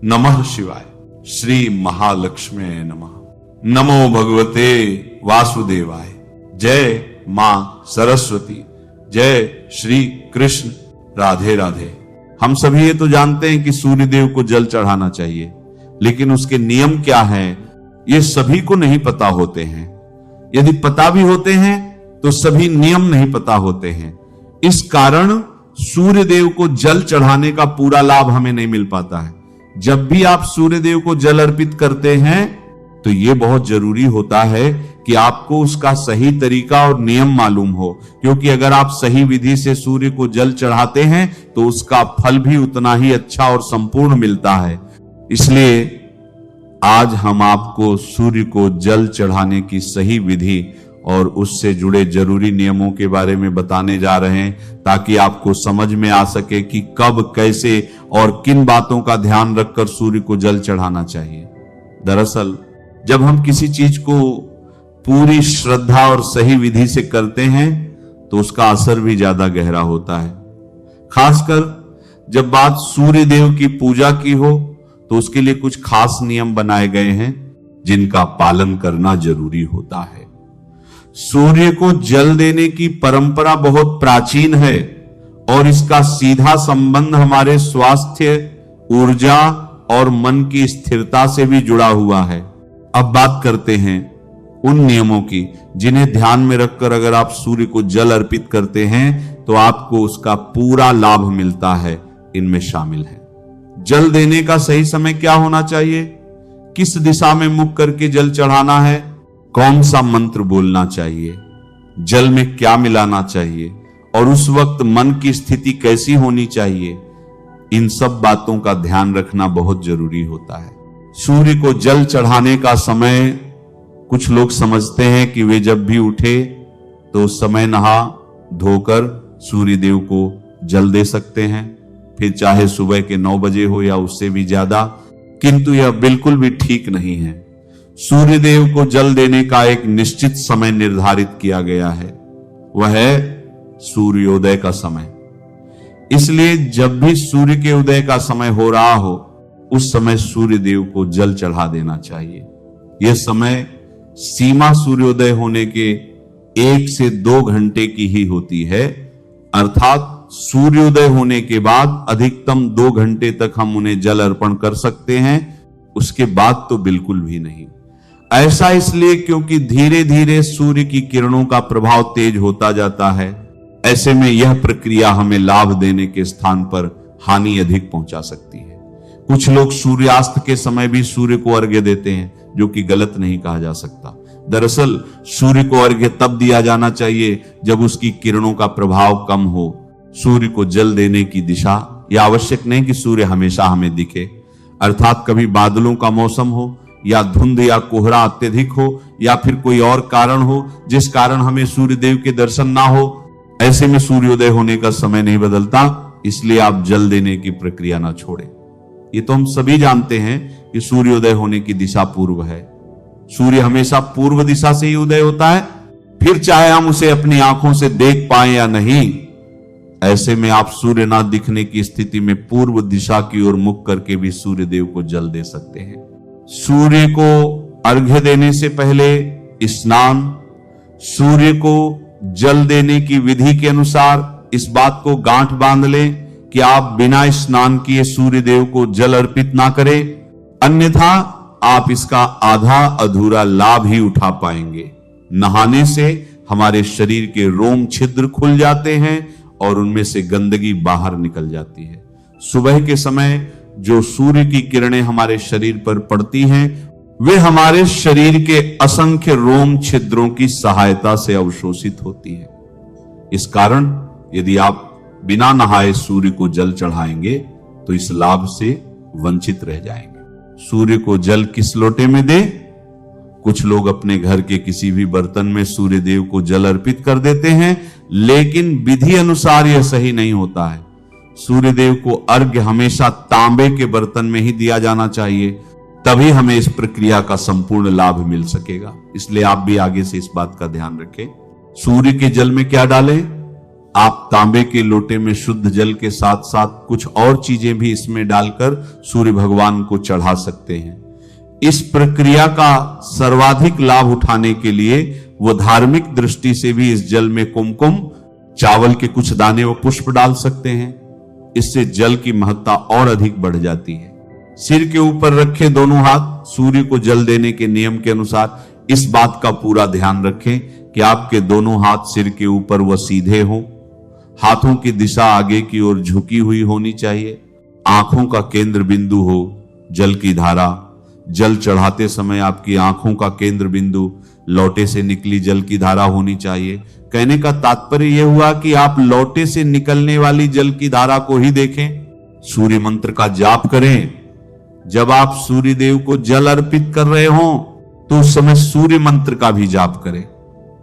नमः शिवाय। श्री महालक्ष्मी नमः। नमो भगवते वासुदेवाय। जय मां सरस्वती। जय श्री कृष्ण। राधे राधे। हम सभी ये तो जानते हैं कि सूर्य देव को जल चढ़ाना चाहिए, लेकिन उसके नियम क्या हैं ये सभी को नहीं पता होते हैं। यदि पता भी होते हैं तो सभी नियम नहीं पता होते हैं। इस कारण सूर्य देव को जल चढ़ाने का पूरा लाभ हमें नहीं मिल पाता है। जब भी आप सूर्य देव को जल अर्पित करते हैं तो यह बहुत जरूरी होता है कि आपको उसका सही तरीका और नियम मालूम हो, क्योंकि अगर आप सही विधि से सूर्य को जल चढ़ाते हैं तो उसका फल भी उतना ही अच्छा और संपूर्ण मिलता है। इसलिए आज हम आपको सूर्य को जल चढ़ाने की सही विधि और उससे जुड़े जरूरी नियमों के बारे में बताने जा रहे हैं, ताकि आपको समझ में आ सके कि कब, कैसे और किन बातों का ध्यान रखकर सूर्य को जल चढ़ाना चाहिए। दरअसल जब हम किसी चीज को पूरी श्रद्धा और सही विधि से करते हैं तो उसका असर भी ज्यादा गहरा होता है। खासकर जब बात सूर्य देव की पूजा की हो तो उसके लिए कुछ खास नियम बनाए गए हैं जिनका पालन करना जरूरी होता है। सूर्य को जल देने की परंपरा बहुत प्राचीन है और इसका सीधा संबंध हमारे स्वास्थ्य, ऊर्जा और मन की स्थिरता से भी जुड़ा हुआ है। अब बात करते हैं उन नियमों की जिन्हें ध्यान में रखकर अगर आप सूर्य को जल अर्पित करते हैं तो आपको उसका पूरा लाभ मिलता है। इनमें शामिल है जल देने का सही समय क्या होना चाहिए, किस दिशा में मुख करके जल चढ़ाना है, कौन सा मंत्र बोलना चाहिए, जल में क्या मिलाना चाहिए और उस वक्त मन की स्थिति कैसी होनी चाहिए, इन सब बातों का ध्यान रखना बहुत जरूरी होता है। सूर्य को जल चढ़ाने का समय कुछ लोग समझते हैं कि वे जब भी उठे तो उस समय नहा धोकर सूर्य देव को जल दे सकते हैं, फिर चाहे सुबह के 9 बजे हो या उससे भी ज्यादा, किंतु यह बिल्कुल भी ठीक नहीं है। सूर्य देव को जल देने का एक निश्चित समय निर्धारित किया गया है, वह है सूर्योदय का समय। इसलिए जब भी सूर्य के उदय का समय हो रहा हो उस समय सूर्य देव को जल चढ़ा देना चाहिए। यह समय सीमा सूर्योदय होने के 1 से 2 घंटे की ही होती है, अर्थात सूर्योदय होने के बाद अधिकतम 2 घंटे तक हम उन्हें जल अर्पण कर सकते हैं, उसके बाद तो बिल्कुल भी नहीं। ऐसा इसलिए क्योंकि धीरे धीरे सूर्य की किरणों का प्रभाव तेज होता जाता है। ऐसे में यह प्रक्रिया हमें लाभ देने के स्थान पर हानि अधिक पहुंचा सकती है। कुछ लोग सूर्यास्त के समय भी सूर्य को अर्घ्य देते हैं, जो कि गलत नहीं कहा जा सकता। दरअसल सूर्य को अर्घ्य तब दिया जाना चाहिए जब उसकी किरणों का प्रभाव कम हो। सूर्य को जल देने की दिशा यह आवश्यक नहीं कि सूर्य हमेशा हमें दिखे, अर्थात कभी बादलों का मौसम हो या धुंध या कोहरा अत्यधिक हो या फिर कोई और कारण हो जिस कारण हमें सूर्य देव के दर्शन ना हो, ऐसे में सूर्योदय होने का समय नहीं बदलता, इसलिए आप जल देने की प्रक्रिया ना छोड़ें। ये तो हम सभी जानते हैं कि सूर्योदय होने की दिशा पूर्व है। सूर्य हमेशा पूर्व दिशा से ही उदय होता है, फिर चाहे हम उसे अपनी आंखों से देख पाए या नहीं। ऐसे में आप सूर्य ना दिखने की स्थिति में पूर्व दिशा की ओर मुख करके भी सूर्य देव को जल दे सकते हैं। सूर्य को अर्घ्य देने से पहले स्नान, सूर्य को जल देने की विधि के अनुसार इस बात को गांठ बांध लें कि आप बिना स्नान किए सूर्य देव को जल अर्पित ना करें, अन्यथा आप इसका आधा अधूरा लाभ ही उठा पाएंगे। नहाने से हमारे शरीर के रोम छिद्र खुल जाते हैं और उनमें से गंदगी बाहर निकल जाती है। सुबह के समय जो सूर्य की किरणें हमारे शरीर पर पड़ती हैं वे हमारे शरीर के असंख्य रोम छिद्रों की सहायता से अवशोषित होती है। इस कारण यदि आप बिना नहाए सूर्य को जल चढ़ाएंगे तो इस लाभ से वंचित रह जाएंगे। सूर्य को जल किस लोटे में दे? कुछ लोग अपने घर के किसी भी बर्तन में सूर्य देव को जल अर्पित कर देते हैं, लेकिन विधि अनुसार यह सही नहीं होता है। सूर्य देव को अर्घ्य हमेशा तांबे के बर्तन में ही दिया जाना चाहिए, तभी हमें इस प्रक्रिया का संपूर्ण लाभ मिल सकेगा। इसलिए आप भी आगे से इस बात का ध्यान रखें। सूर्य के जल में क्या डालें? आप तांबे के लोटे में शुद्ध जल के साथ साथ कुछ और चीजें भी इसमें डालकर सूर्य भगवान को चढ़ा सकते हैं। इस प्रक्रिया का सर्वाधिक लाभ उठाने के लिए वो धार्मिक दृष्टि से भी इस जल में कुमकुम, चावल के कुछ दाने व पुष्प डाल सकते हैं। इससे जल की महत्ता और अधिक बढ़ जाती है। सिर के ऊपर रखे दोनों हाथ सूर्य को जल देने के नियम के अनुसार इस बात का पूरा ध्यान रखें कि आपके दोनों हाथ सिर के ऊपर व सीधे हों। हाथों की दिशा आगे की ओर झुकी हुई होनी चाहिए। आंखों का केंद्र बिंदु हो जल की धारा। जल चढ़ाते समय आपकी आंखों का केंद्र बिंदु लौटे से निकली जल की धारा होनी चाहिए। कहने का तात्पर्य यह हुआ कि आप लौटे से निकलने वाली जल की धारा को ही देखें। सूर्य मंत्र का जाप करें। जब आप सूर्य देव को जल अर्पित कर रहे हो तो उस समय सूर्य मंत्र का भी जाप करें।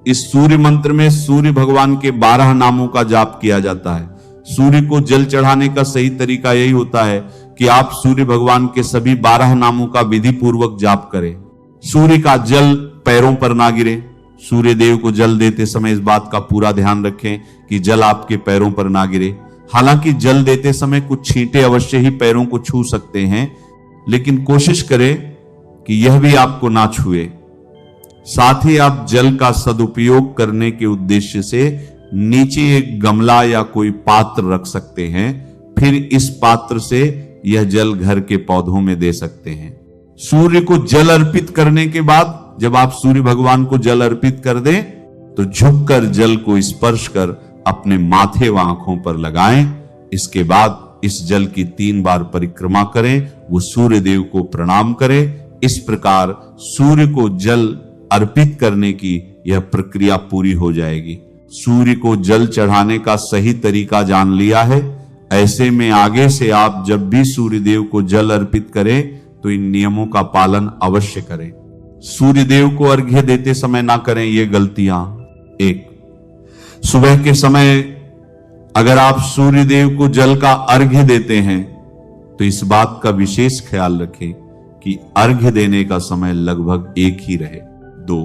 इस सूर्य मंत्र में सूर्य भगवान के 12 नामों का जाप किया जाता है। सूर्य को जल चढ़ाने का सही तरीका यही होता है कि आप सूर्य भगवान के सभी 12 नामों का विधि पूर्वक जाप करें। सूर्य का जल पैरों पर ना गिरे। सूर्य देव को जल देते समय इस बात का पूरा ध्यान रखें कि जल आपके पैरों पर ना गिरे। हालांकि जल देते समय कुछ छींटे अवश्य ही पैरों को छू सकते हैं, लेकिन कोशिश करें कि यह भी आपको ना छुए। साथ ही आप जल का सदुपयोग करने के उद्देश्य से नीचे एक गमला या कोई पात्र रख सकते हैं। फिर इस पात्र से यह जल घर के पौधों में दे सकते हैं। सूर्य को जल अर्पित करने के बाद जब आप सूर्य भगवान को जल अर्पित कर दें तो झुककर जल को स्पर्श कर अपने माथे व आंखों पर लगाएं। इसके बाद इस जल की 3 बार परिक्रमा करें। वो सूर्य देव को प्रणाम करें। इस प्रकार सूर्य को जल अर्पित करने की यह प्रक्रिया पूरी हो जाएगी। सूर्य को जल चढ़ाने का सही तरीका जान लिया है। ऐसे में आगे से आप जब भी सूर्य देव को जल अर्पित करें तो इन नियमों का पालन अवश्य करें। सूर्य देव को अर्घ्य देते समय ना करें ये गलतियां। 1, सुबह के समय अगर आप सूर्य देव को जल का अर्घ्य देते हैं तो इस बात का विशेष ख्याल रखें कि अर्घ्य देने का समय लगभग एक ही रहे। 2,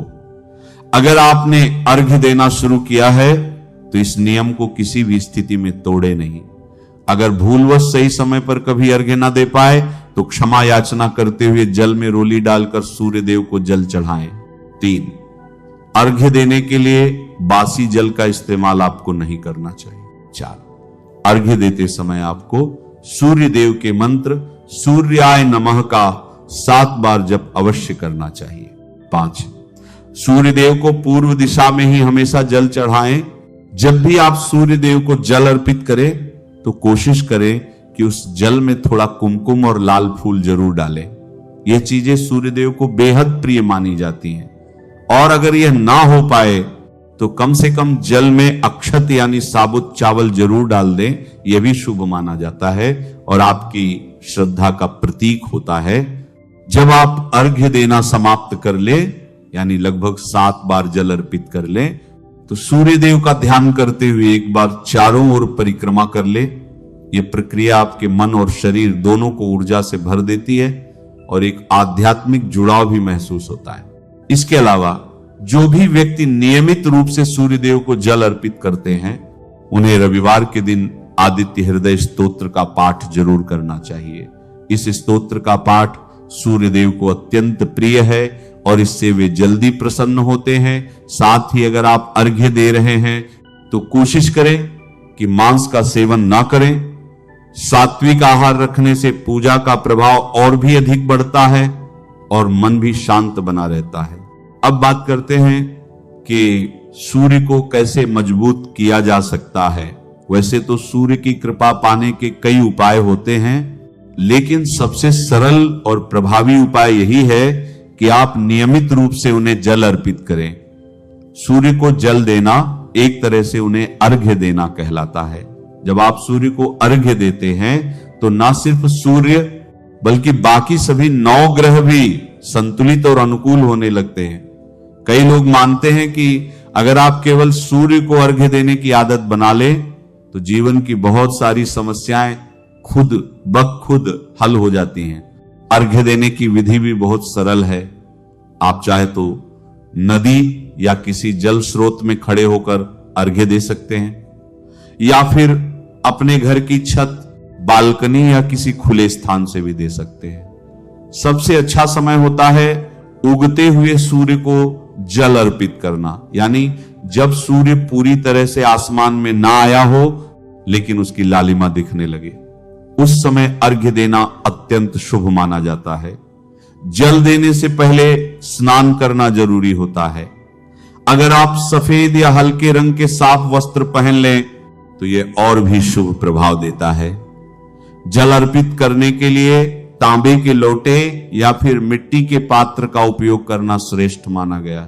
अगर आपने अर्घ्य देना शुरू किया है तो इस नियम को किसी भी स्थिति में तोड़े नहीं। अगर भूलवश सही समय पर कभी अर्घ्य ना दे पाए तो क्षमा याचना करते हुए जल में रोली डालकर सूर्य देव को जल चढ़ाएं। 3, अर्घ्य देने के लिए बासी जल का इस्तेमाल आपको नहीं करना चाहिए। 4, अर्घ्य देते समय आपको सूर्य देव के मंत्र सूर्याय नमः का 7 बार जप अवश्य करना चाहिए। 5, सूर्य देव को पूर्व दिशा में ही हमेशा जल चढ़ाएं। जब भी आप सूर्य देव को जल अर्पित करें तो कोशिश करें कि उस जल में थोड़ा कुमकुम और लाल फूल जरूर डालें। ये चीजें सूर्य देव को बेहद प्रिय मानी जाती हैं। और अगर यह ना हो पाए तो कम से कम जल में अक्षत यानी साबुत चावल जरूर डाल दें। यह भी शुभ माना जाता है और आपकी श्रद्धा का प्रतीक होता है। जब आप अर्घ्य देना समाप्त कर ले यानी लगभग 7 बार जल अर्पित कर ले तो सूर्य देव का ध्यान करते हुए एक बार चारों ओर परिक्रमा कर ले। यह प्रक्रिया आपके मन और शरीर दोनों को ऊर्जा से भर देती है और एक आध्यात्मिक जुड़ाव भी महसूस होता है। इसके अलावा जो भी व्यक्ति नियमित रूप से सूर्य देव को जल अर्पित करते हैं उन्हें रविवार के दिन आदित्य हृदय स्तोत्र का पाठ जरूर करना चाहिए। इस स्तोत्र का पाठ सूर्य देव को अत्यंत प्रिय है और इससे वे जल्दी प्रसन्न होते हैं। साथ ही अगर आप अर्घ्य दे रहे हैं तो कोशिश करें कि मांस का सेवन ना करें। सात्विक आहार रखने से पूजा का प्रभाव और भी अधिक बढ़ता है और मन भी शांत बना रहता है। अब बात करते हैं कि सूर्य को कैसे मजबूत किया जा सकता है। वैसे तो सूर्य की कृपा पाने के कई उपाय होते हैं, लेकिन सबसे सरल और प्रभावी उपाय यही है कि आप नियमित रूप से उन्हें जल अर्पित करें। सूर्य को जल देना एक तरह से उन्हें अर्घ्य देना कहलाता है। जब आप सूर्य को अर्घ्य देते हैं तो ना सिर्फ सूर्य बल्कि बाकी सभी 9 ग्रह भी संतुलित और अनुकूल होने लगते हैं। कई लोग मानते हैं कि अगर आप केवल सूर्य को अर्घ्य देने की आदत बना ले तो जीवन की बहुत सारी समस्याएं खुद ब खुद हल हो जाती हैं। अर्घ्य देने की विधि भी बहुत सरल है। आप चाहे तो नदी या किसी जल स्रोत में खड़े होकर अर्घ्य दे सकते हैं। या फिर अपने घर की छत, बालकनी या किसी खुले स्थान से भी दे सकते हैं। सबसे अच्छा समय होता है उगते हुए सूर्य को जल अर्पित करना, यानी जब सूर्य पूरी तरह से आसमान में ना आया हो लेकिन उसकी लालिमा दिखने लगे, उस समय अर्घ्य देना अत्यंत शुभ माना जाता है। जल देने से पहले स्नान करना जरूरी होता है। अगर आप सफेद या हल्के रंग के साफ वस्त्र पहन लें तो यह और भी शुभ प्रभाव देता है। जल अर्पित करने के लिए तांबे के लोटे या फिर मिट्टी के पात्र का उपयोग करना श्रेष्ठ माना गया।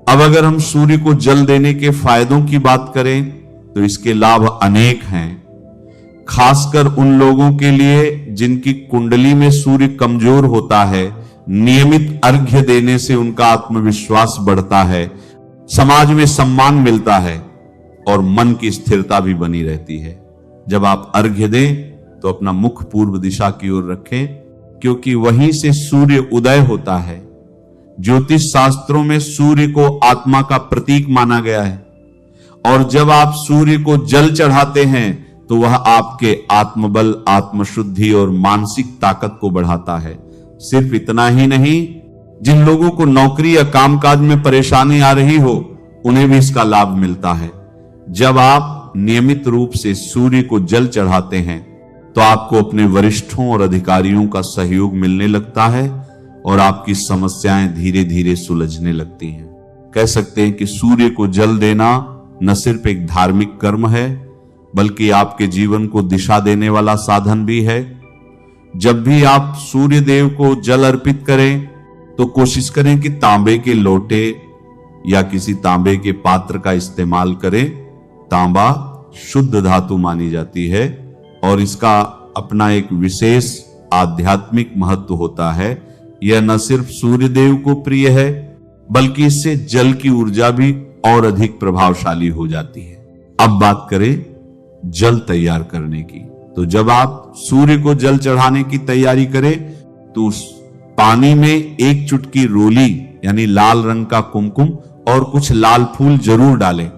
अब अगर हम सूर्य को जल देने के फायदों की बात करें तो इसके लाभ अनेक हैं। खासकर उन लोगों के लिए जिनकी कुंडली में सूर्य कमजोर होता है, नियमित अर्घ्य देने से उनका आत्मविश्वास बढ़ता है, समाज में सम्मान मिलता है और मन की स्थिरता भी बनी रहती है। जब आप अर्घ्य दें तो अपना मुख पूर्व दिशा की ओर रखें, क्योंकि वहीं से सूर्य उदय होता है। ज्योतिष शास्त्रों में सूर्य को आत्मा का प्रतीक माना गया है और जब आप सूर्य को जल चढ़ाते हैं तो वह आपके आत्मबल, आत्मशुद्धि और मानसिक ताकत को बढ़ाता है। सिर्फ इतना ही नहीं, जिन लोगों को नौकरी या कामकाज में परेशानी आ रही हो उन्हें भी इसका लाभ मिलता है। जब आप नियमित रूप से सूर्य को जल चढ़ाते हैं तो आपको अपने वरिष्ठों और अधिकारियों का सहयोग मिलने लगता है और आपकी समस्याएं धीरे धीरे सुलझने लगती हैं। कह सकते हैं कि सूर्य को जल देना न सिर्फ एक धार्मिक कर्म है बल्कि आपके जीवन को दिशा देने वाला साधन भी है। जब भी आप सूर्य देव को जल अर्पित करें तो कोशिश करें कि तांबे के लोटे या किसी तांबे के पात्र का इस्तेमाल करें। तांबा शुद्ध धातु मानी जाती है और इसका अपना एक विशेष आध्यात्मिक महत्व होता है। यह न सिर्फ सूर्य देव को प्रिय है बल्कि इससे जल की ऊर्जा भी और अधिक प्रभावशाली हो जाती है। अब बात करें जल तैयार करने की, तो जब आप सूर्य को जल चढ़ाने की तैयारी करें तो उस पानी में एक चुटकी रोली यानी लाल रंग का कुमकुम और कुछ लाल फूल जरूर डालें।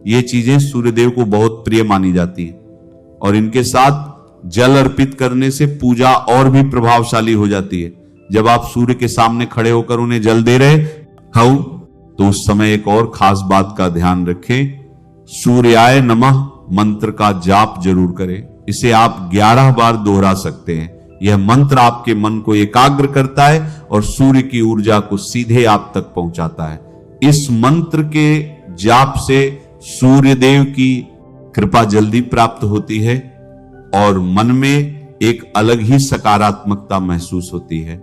ये चीजें सूर्यदेव को बहुत प्रिय मानी जाती हैं और इनके साथ जल अर्पित करने से पूजा और भी प्रभावशाली हो जाती है। जब आप सूर्य के सामने खड़े होकर उन्हें जल दे रहे हो तो उस समय एक और खास बात का ध्यान रखें, सूर्याय नमः मंत्र का जाप जरूर करें। इसे आप 11 बार दोहरा सकते हैं। यह मंत्र आपके मन को एकाग्र करता है और सूर्य की ऊर्जा को सीधे आप तक पहुंचाता है। इस मंत्र के जाप से सूर्य देव की कृपा जल्दी प्राप्त होती है और मन में एक अलग ही सकारात्मकता महसूस होती है।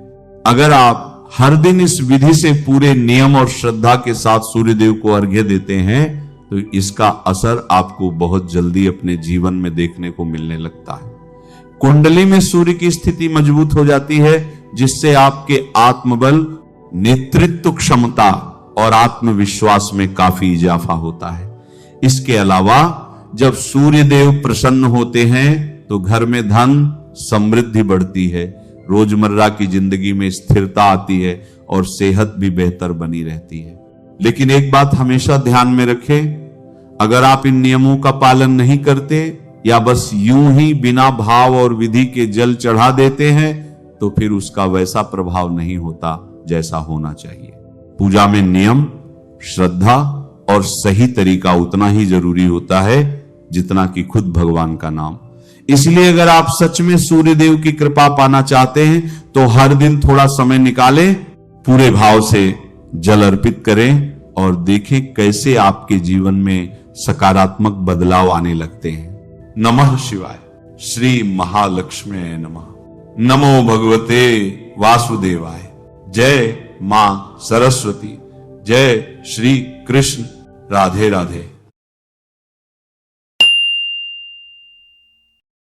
अगर आप हर दिन इस विधि से पूरे नियम और श्रद्धा के साथ सूर्य देव को अर्घ्य देते हैं तो इसका असर आपको बहुत जल्दी अपने जीवन में देखने को मिलने लगता है। कुंडली में सूर्य की स्थिति मजबूत हो जाती है जिससे आपके आत्मबल, नेतृत्व क्षमता और आत्मविश्वास में काफी इजाफा होता है। इसके अलावा जब सूर्य देव प्रसन्न होते हैं तो घर में धन समृद्धि बढ़ती है, रोजमर्रा की जिंदगी में स्थिरता आती है और सेहत भी बेहतर बनी रहती है। लेकिन एक बात हमेशा ध्यान में रखें, अगर आप इन नियमों का पालन नहीं करते या बस यूं ही बिना भाव और विधि के जल चढ़ा देते हैं तो फिर उसका वैसा प्रभाव नहीं होता जैसा होना चाहिए। पूजा में नियम, श्रद्धा और सही तरीका उतना ही जरूरी होता है जितना कि खुद भगवान का नाम। इसलिए अगर आप सच में सूर्य देव की कृपा पाना चाहते हैं तो हर दिन थोड़ा समय निकालें, पूरे भाव से जल अर्पित करें और देखें कैसे आपके जीवन में सकारात्मक बदलाव आने लगते हैं। नमः शिवाय। श्री महालक्ष्मी नमः। नमो भगवते वासुदेवाय। जय मां सरस्वती। जय श्री कृष्ण। राधे राधे।